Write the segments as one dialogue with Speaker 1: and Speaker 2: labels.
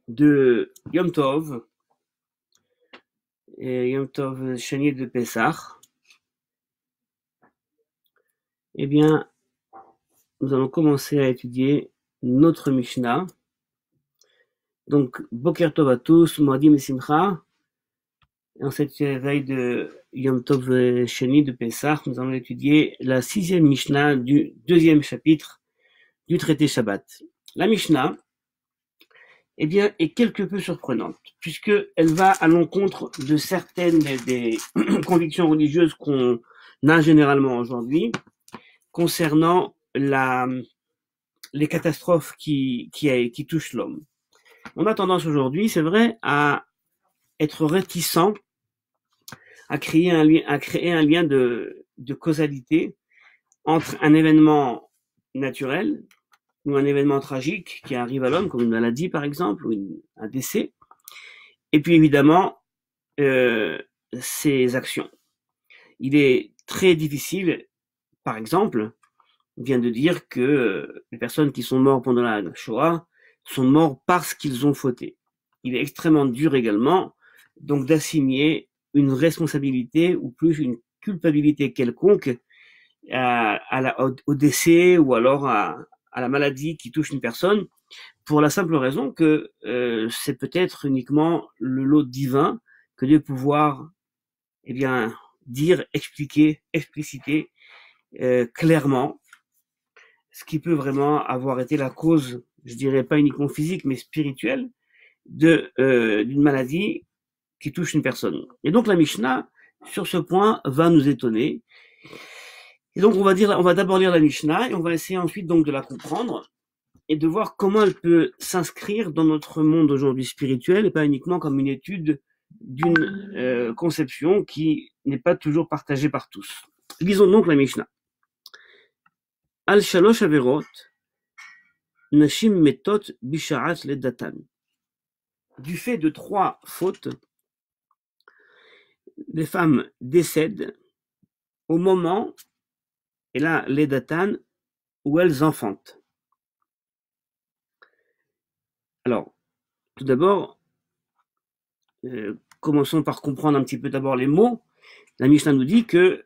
Speaker 1: de Yom Tov, et Yom Tov Shani de Pessah, eh bien, nous allons commencer à étudier notre Mishnah. Donc, Boker Tov à tous, Moadim et Simcha. En cette veille de Yom Tov Shani de Pessah, nous allons étudier la 6e Mishnah du 2e chapitre du traité Shabbat. La Mishnah, eh bien, est quelque peu surprenante, puisqu'elle va à l'encontre de certaines des convictions religieuses qu'on a généralement aujourd'hui concernant les catastrophes qui touchent l'homme. On a tendance aujourd'hui, c'est vrai, à être réticent à créer un lien de causalité entre un événement naturel ou un événement tragique qui arrive à l'homme, comme une maladie par exemple, ou un décès, et puis évidemment ses actions. Il est très difficile, par exemple, on vient de dire que les personnes qui sont mortes pendant la Shoah sont morts parce qu'ils ont fauté. Il est extrêmement dur également donc d'assigner une responsabilité ou plus une culpabilité quelconque au décès ou alors à la maladie qui touche une personne, pour la simple raison que c'est peut-être uniquement le lot divin que de pouvoir dire, expliquer, expliciter clairement ce qui peut vraiment avoir été la cause, je dirais pas uniquement physique, mais spirituelle, d'une maladie qui touche une personne. Et donc la Mishnah, sur ce point, va nous étonner. Et donc on va d'abord lire la Mishnah et on va essayer ensuite donc de la comprendre et de voir comment elle peut s'inscrire dans notre monde aujourd'hui spirituel et pas uniquement comme une étude d'une conception qui n'est pas toujours partagée par tous. Lisons donc la Mishnah. Al shalosh averot, nashim metot bisha'at ledatan. Du fait de 3 fautes, les femmes décèdent au moment, et là, ledatan, où elles enfantent. Alors, tout d'abord, commençons par comprendre un petit peu d'abord les mots. La Mishnah nous dit que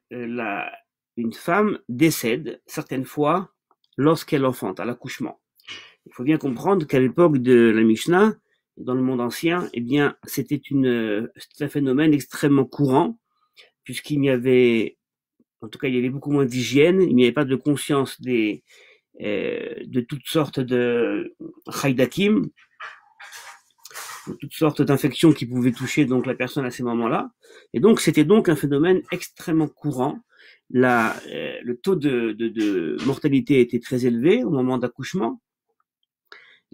Speaker 1: une femme décède certaines fois lorsqu'elle enfante, à l'accouchement. Il faut bien comprendre qu'à l'époque de la Mishnah, dans le monde ancien, eh bien, c'était un phénomène extrêmement courant, puisqu'il n'y avait, en tout cas, il y avait beaucoup moins d'hygiène, il n'y avait pas de conscience de toutes sortes de chaydakim, de toutes sortes d'infections qui pouvaient toucher donc la personne à ces moments-là. Et donc, c'était donc un phénomène extrêmement courant. Le taux de mortalité était très élevé au moment d'accouchement.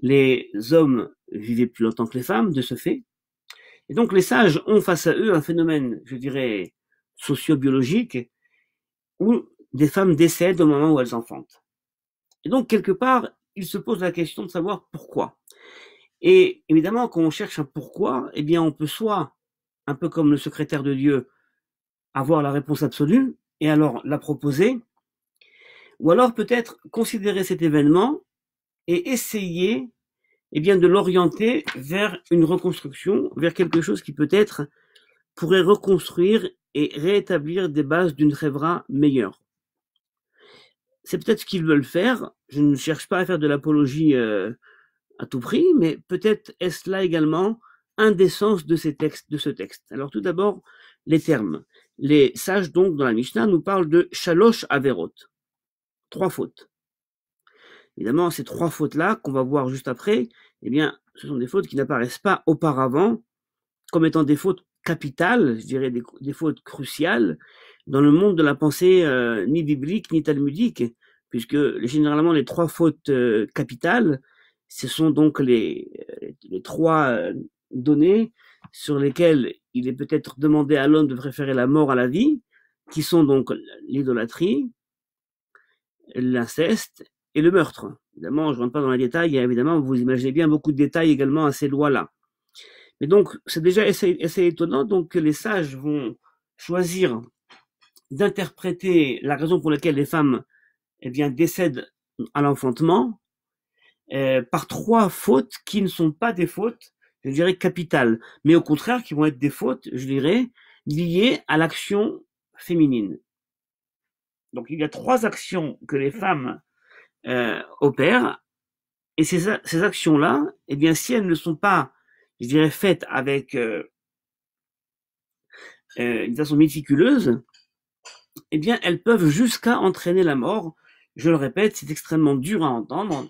Speaker 1: Les hommes vivaient plus longtemps que les femmes, de ce fait. Et donc, les sages ont face à eux un phénomène, je dirais, socio-biologique, où des femmes décèdent au moment où elles enfantent. Et donc, quelque part, ils se posent la question de savoir pourquoi. Et évidemment, quand on cherche un pourquoi, eh bien, on peut soit, un peu comme le secrétaire de Dieu, avoir la réponse absolue, et alors la proposer, ou alors peut-être considérer cet événement et essayer de l'orienter vers une reconstruction, vers quelque chose qui peut-être pourrait reconstruire et rétablir des bases d'une chevra meilleure. C'est peut-être ce qu'ils veulent faire. Je ne cherche pas à faire de l'apologie à tout prix, mais peut-être est-ce là également un des sens de ce texte. Alors tout d'abord, les termes. Les sages donc dans la Mishnah nous parlent de shalosh averot, 3 fautes. Évidemment, ces 3 fautes-là qu'on va voir juste après, eh bien, ce sont des fautes qui n'apparaissent pas auparavant comme étant des fautes capitales, je dirais des fautes cruciales dans le monde de la pensée ni biblique ni talmudique, puisque généralement les 3 fautes capitales, ce sont donc les 3 données sur lesquelles il est peut-être demandé à l'homme de préférer la mort à la vie, qui sont donc l'idolâtrie, l'inceste et le meurtre. Évidemment, je ne rentre pas dans les détails, il y a évidemment, vous imaginez bien, beaucoup de détails également à ces lois-là. Mais donc, c'est déjà assez étonnant donc, que les sages vont choisir d'interpréter la raison pour laquelle les femmes décèdent à l'enfantement par 3 fautes qui ne sont pas des fautes je dirais, capitales, mais au contraire qui vont être des fautes, je dirais, liées à l'action féminine. Donc il y a 3 actions que les femmes opèrent, et ces actions-là, eh bien, si elles ne sont pas, je dirais, faites avec une façon méticuleuse, eh bien, elles peuvent jusqu'à entraîner la mort. Je le répète, c'est extrêmement dur à entendre.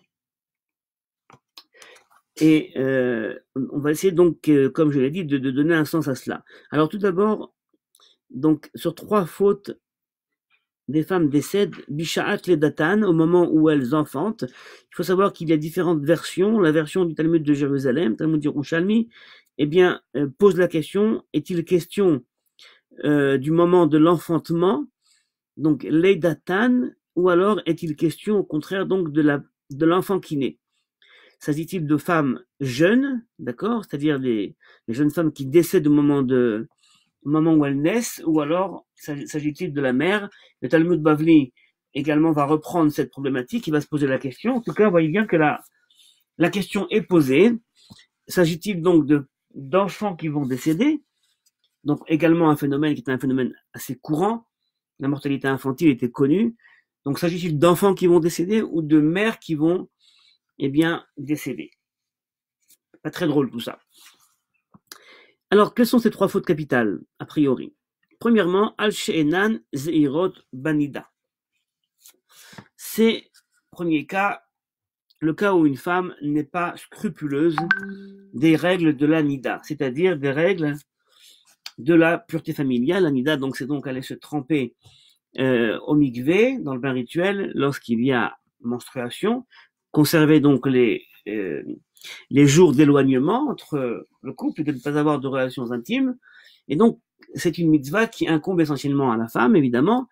Speaker 1: Et on va essayer donc, comme je l'ai dit, de donner un sens à cela. Alors tout d'abord, donc sur 3 fautes, des femmes décèdent, Bisha'at Ledatan, au moment où elles enfantent. Il faut savoir qu'il y a différentes versions. La version du Talmud de Jérusalem, Talmud Yerushalmi, eh bien, pose la question, est-il question du moment de l'enfantement, donc Ledatan, ou alors est-il question au contraire donc de l'enfant qui naît? S'agit-il de femmes jeunes, d'accord, c'est-à-dire les jeunes femmes qui décèdent au moment où elles naissent, ou alors s'agit-il de la mère? Le Talmud Bavli également va reprendre cette problématique, il va se poser la question. En tout cas, vous voyez bien que la question est posée. S'agit-il donc d'enfants qui vont décéder? Donc également un phénomène qui est un phénomène assez courant. La mortalité infantile était connue. Donc s'agit-il d'enfants qui vont décéder ou de mères qui vont, eh bien, décéder? Pas très drôle tout ça. Alors, quelles sont ces 3 fautes capitales, a priori? Premièrement, Al-She'enan Zeirot Banida. C'est, premier cas, le cas où une femme n'est pas scrupuleuse des règles de la Nida, c'est-à-dire des règles de la pureté familiale. La Nida, donc, c'est donc aller se tremper au mikvé, dans le bain rituel, lorsqu'il y a menstruation, conserver donc les jours d'éloignement entre le couple et de ne pas avoir de relations intimes. Et donc, c'est une mitzvah qui incombe essentiellement à la femme, évidemment,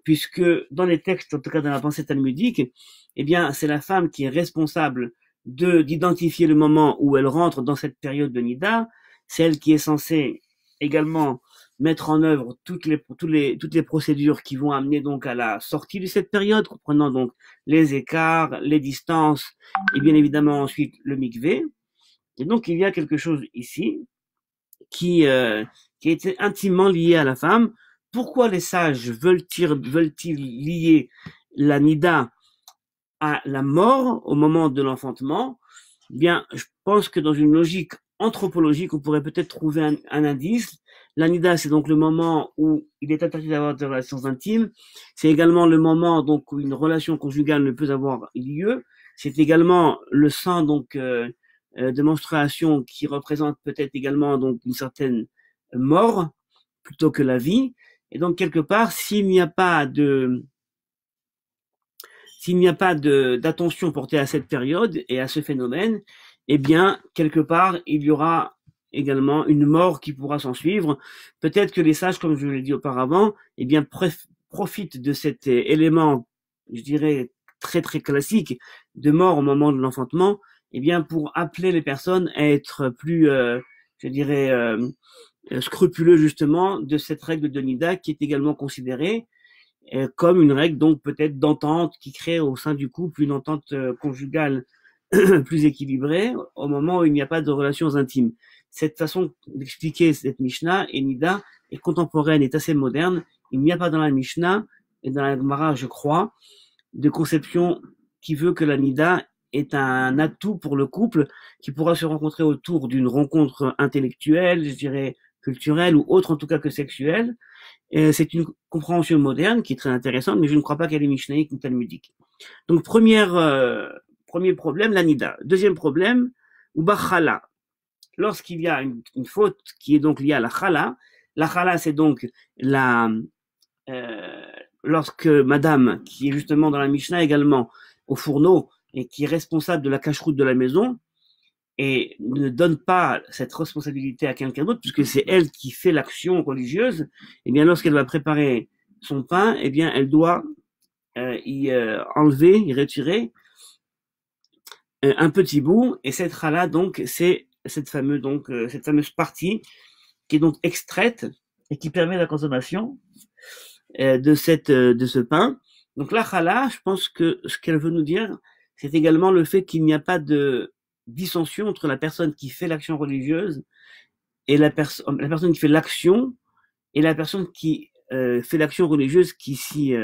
Speaker 1: puisque dans les textes, en tout cas dans la pensée talmudique, eh bien, c'est la femme qui est responsable d'identifier le moment où elle rentre dans cette période de Nida. C'est elle qui est censée également mettre en œuvre toutes les procédures qui vont amener donc à la sortie de cette période, comprenant donc les écarts, les distances, et bien évidemment ensuite le mikvé. Et donc il y a quelque chose ici qui était intimement lié à la femme. Pourquoi les sages veulent-ils lier la nida à la mort au moment de l'enfantement? Bien, je pense que dans une logique anthropologique, on pourrait peut-être trouver un indice. La nida, c'est donc le moment où il est interdit d'avoir des relations intimes. C'est également le moment donc où une relation conjugale ne peut avoir lieu. C'est également le sang donc de menstruation qui représente peut-être également donc une certaine mort plutôt que la vie. Et donc quelque part, s'il n'y a pas d'attention portée à cette période et à ce phénomène, eh bien, quelque part, il y aura également une mort qui pourra s'en suivre. Peut-être que les sages, comme je l'ai dit auparavant, eh bien, profitent de cet élément, je dirais, très très classique de mort au moment de l'enfantement, eh bien, pour appeler les personnes à être plus, je dirais, scrupuleux justement de cette règle de Nida qui est également considérée comme une règle donc peut-être d'entente qui crée au sein du couple une entente conjugale plus équilibrée au moment où il n'y a pas de relations intimes. Cette façon d'expliquer cette Mishnah et Nida est contemporaine, est assez moderne. Il n'y a pas dans la Mishnah et dans la Gemara, je crois, de conception qui veut que la Nida est un atout pour le couple qui pourra se rencontrer autour d'une rencontre intellectuelle, je dirais culturelle ou autre en tout cas que sexuelle. C'est une compréhension moderne qui est très intéressante, mais je ne crois pas qu'elle est mishnaïque ou talmudique. Donc premier problème, la nida. Deuxième problème, uba chala. Lorsqu'il y a une faute qui est donc liée à la chala c'est donc lorsque madame, qui est justement dans la Mishnah également au fourneau et qui est responsable de la cache-route de la maison, et ne donne pas cette responsabilité à quelqu'un d'autre, puisque c'est elle qui fait l'action religieuse, et bien lorsqu'elle va préparer son pain, et bien elle doit y enlever, y retirer un petit bout, et cette chala donc c'est cette fameuse partie qui est donc extraite et qui permet la consommation de ce pain. Donc la chala, je pense que ce qu'elle veut nous dire, c'est également le fait qu'il n'y a pas de dissension entre la personne qui fait l'action religieuse et la personne qui fait l'action et la personne qui fait l'action religieuse qui s'y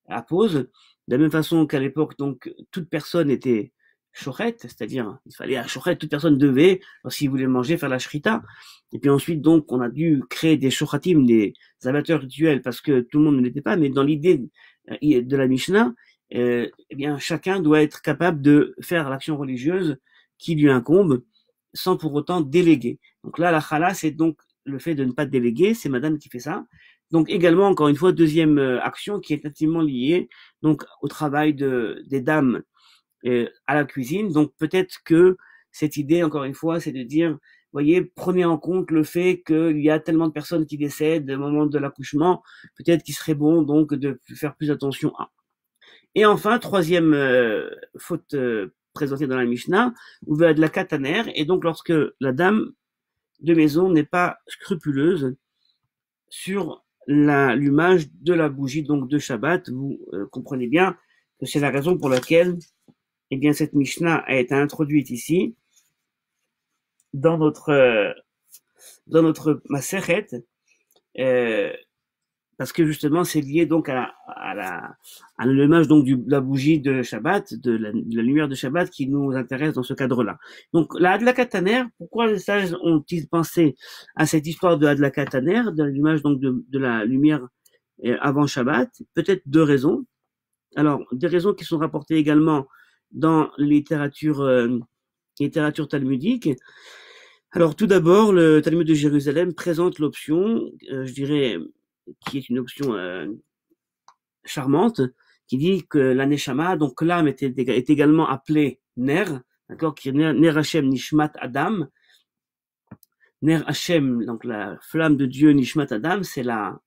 Speaker 1: appose. De la même façon qu'à l'époque, donc, toute personne était shochet, c'est-à-dire, il fallait à shochet, toute personne devait, lorsqu'il voulait manger, faire la shrita. Et puis ensuite, donc, on a dû créer des shochatim, des abatteurs rituels, parce que tout le monde ne l'était pas, mais dans l'idée de la Mishnah, eh bien, chacun doit être capable de faire l'action religieuse qui lui incombe, sans pour autant déléguer. Donc là, la chala, c'est donc le fait de ne pas déléguer, c'est madame qui fait ça. Donc également, encore une fois, deuxième action qui est intimement liée donc au travail des dames à la cuisine. Donc peut-être que cette idée, encore une fois, c'est de dire, voyez, prenez en compte le fait qu'il y a tellement de personnes qui décèdent au moment de l'accouchement, peut-être qu'il serait bon donc de faire plus attention à. Et enfin, troisième faute présentée dans la Mishnah, ouvert de la kataner, et donc lorsque la dame de maison n'est pas scrupuleuse sur l'allumage de la bougie donc de Shabbat. Vous comprenez bien que c'est la raison pour laquelle eh bien, cette Mishnah a été introduite ici dans notre Masechet, parce que justement c'est lié donc à l'allumage donc de la bougie de Shabbat, de la lumière de Shabbat qui nous intéresse dans ce cadre-là. Donc la Hadlakat Taner, pourquoi les sages ont-ils pensé à cette histoire de Hadlakat Taner, de l'allumage donc de la lumière avant Shabbat? Peut-être deux raisons. Alors des raisons qui sont rapportées également dans les littérature talmudique. Alors tout d'abord, le Talmud de Jérusalem présente l'option, je dirais, qui est une option charmante, qui dit que la Neshama, donc l'âme est également appelée Ner, d'accord, qui est Ner Hashem Nishmat Adam. Ner Hashem, donc la flamme de Dieu Nishmat Adam, c'est l'âme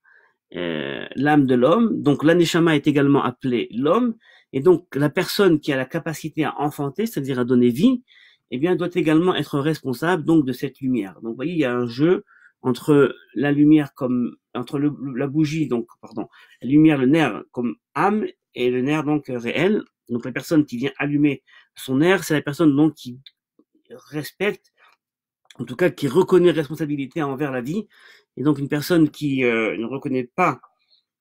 Speaker 1: de l'homme. Donc la Neshama est également appelée l'homme, et donc la personne qui a la capacité à enfanter, c'est-à-dire à donner vie, eh bien doit également être responsable donc de cette lumière. Donc vous voyez, il y a un jeu entre la lumière entre la bougie, donc, pardon, la lumière, le nerf comme âme et le nerf donc réel. Donc la personne qui vient allumer son nerf, c'est la personne donc qui respecte, en tout cas qui reconnaît responsabilité envers la vie. Et donc une personne qui ne reconnaît pas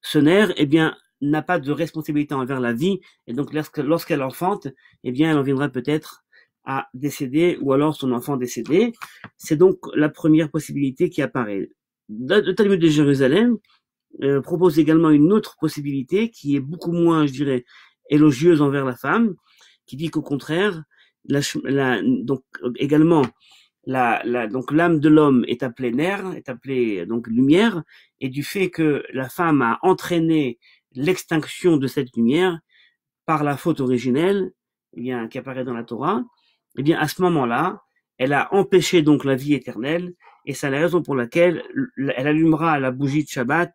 Speaker 1: ce nerf, eh bien, n'a pas de responsabilité envers la vie. Et donc lorsqu'elle enfante, eh bien, elle en viendra peut-être à décéder ou alors son enfant décédé. C'est donc la première possibilité qui apparaît. Le Talmud de Jérusalem propose également une autre possibilité qui est beaucoup moins, je dirais, élogieuse envers la femme, qui dit qu'au contraire, donc également donc l'âme de l'homme est appelée ner, est appelée donc lumière, et du fait que la femme a entraîné l'extinction de cette lumière par la faute originelle, eh bien, qui apparaît dans la Torah, eh bien, à ce moment-là, elle a empêché donc la vie éternelle, et c'est la raison pour laquelle elle allumera la bougie de Shabbat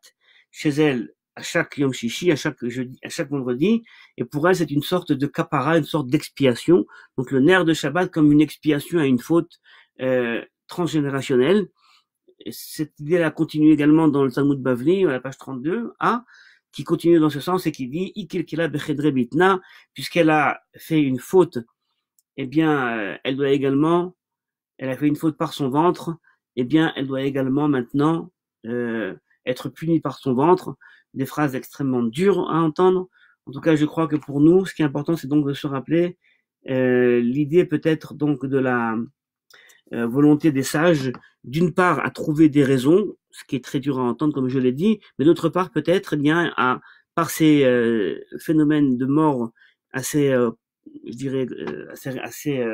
Speaker 1: chez elle à chaque Yom Shishi, à chaque jeudi, à chaque vendredi, et pour elle, c'est une sorte de kapara, une sorte d'expiation. Donc le nerf de Shabbat comme une expiation à une faute transgénérationnelle. Et cette idée a continué également dans le Talmud Bavli, à la page 32a, qui continue dans ce sens et qui dit Ikilkila bechedre bitna, puisqu'elle a fait une faute, eh bien, elle a fait une faute par son ventre, eh bien, elle doit également maintenant être punie par son ventre. Des phrases extrêmement dures à entendre. En tout cas, je crois que pour nous, ce qui est important, c'est donc de se rappeler l'idée peut-être donc de la volonté des sages, d'une part à trouver des raisons, ce qui est très dur à entendre comme je l'ai dit, mais d'autre part peut-être bien par ces phénomènes de mort assez, je dirais, assez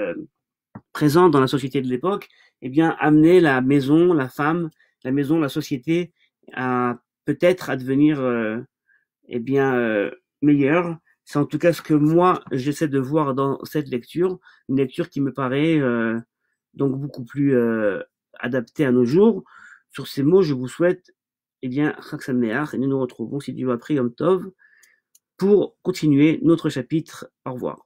Speaker 1: présents dans la société de l'époque, eh bien amener la maison, la femme, la maison, la société à peut-être à devenir eh bien meilleure. C'est en tout cas ce que moi j'essaie de voir dans cette lecture, une lecture qui me paraît donc beaucoup plus adapté à nos jours. Sur ces mots, je vous souhaite, eh bien, Chag Sameach, et nous nous retrouvons, si Dieu a pris Yom Tov, pour continuer notre chapitre. Au revoir.